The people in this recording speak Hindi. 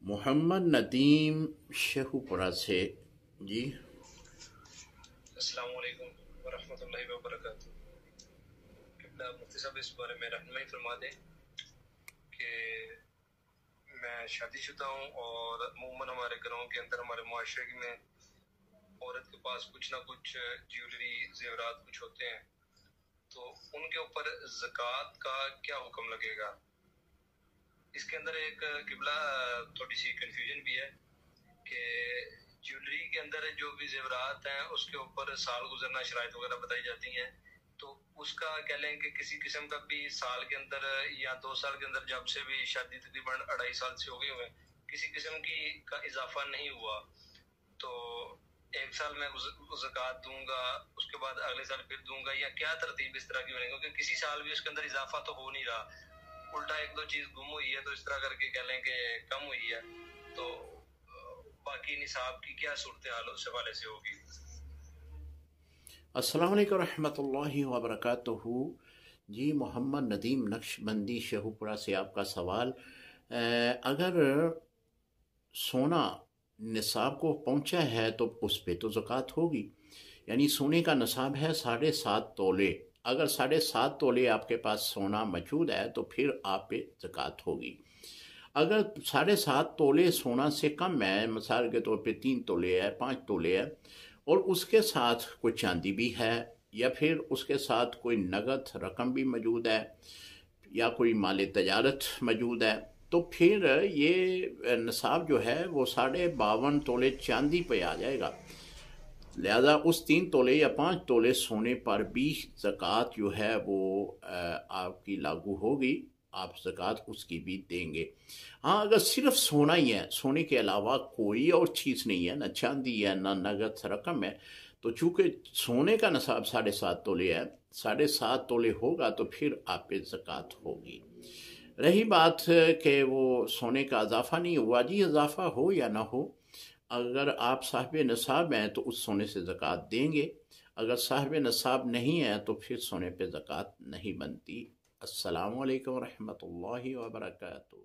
मोहम्मद नदीम शेखुपुरा से जी। अस्सलाम वालेकुम वरहमतुल्लाहि वबरकातुहू। किबला मुफ्ती साहब इस बारे में रहनुमाई फरमा दें कि मैं शादीशुदा हूँ और अमूमन हमारे घरों के अंदर हमारे मुआशरे में औरत के पास कुछ ना कुछ ज्वेलरी जेवरात कुछ होते हैं, तो उनके ऊपर ज़कात का क्या हुक्म लगेगा। इसके अंदर एक किबला थोड़ी सी कंफ्यूजन भी है कि ज्वेलरी के अंदर जो भी जेवरात हैं उसके ऊपर साल गुजरना शराइत वगैरह बताई जाती हैं, तो उसका कह लें कि किसी किस्म का भी साल के अंदर या 2 साल के अंदर जब से भी शादी तकरीबन 2.5 साल से हो गए हुए किसी किस्म की का इजाफा नहीं हुआ, तो 1 साल में ज़कात दूंगा, उसके बाद अगले साल फिर दूंगा, या क्या तरतीब इस तरह की बनेगी, क्योंकि किसी साल भी उसके अंदर इजाफा तो हो नहीं रहा, उल्टा 1-2 चीज गुम हुई है, तो इस तरह करके कह लें कि कम हुई है, तो बाकी निसाब की क्या सूरत हाल उस हवाले से होगी। अस्सलाम वालेकुम रहमतुल्लाहि व बरकातुहू। जी, मोहम्मद नदीम नक्शबंदी शेखुपुरा से आपका सवाल, अगर सोना निसाब को पहुंचा है तो उस पे तो ज़कात होगी। यानी सोने का निसाब है 7.5 तोले, अगर 7.5 तोले आपके पास सोना मौजूद है तो फिर आप पे ज़कात होगी। अगर 7.5 तोले सोना से कम है, मिसाल के तौर पे 3 तोले है, 5 तोले है, और उसके साथ कोई चांदी भी है या फिर उसके साथ कोई नगद रकम भी मौजूद है या कोई माल तजारत मौजूद है, तो फिर ये निसाब जो है वो 52.5 तोले चांदी पे आ जाएगा। लिहाजा उस 3 तोले या 5 तोले सोने पर भी ज़कात जो है वो आपकी लागू होगी, आप ज़कात उसकी भी देंगे। हाँ, अगर सिर्फ सोना ही है, सोने के अलावा कोई और चीज़ नहीं है, ना चांदी है ना नगद रकम है, तो चूँकि सोने का निसाब 7.5 तोले है, 7.5 तोले होगा तो फिर आप पे ज़कात होगी। रही बात कि वो सोने का इजाफा नहीं हुआ, जी इजाफा हो या ना हो, अगर आप साहिब निसाब हैं तो उस सोने से ज़कात देंगे, अगर साहिब निसाब नहीं है तो फिर सोने पे ज़कात नहीं बनती। अस्सलामु अलैकुम रहमतुल्लाहि व बरकातुहू।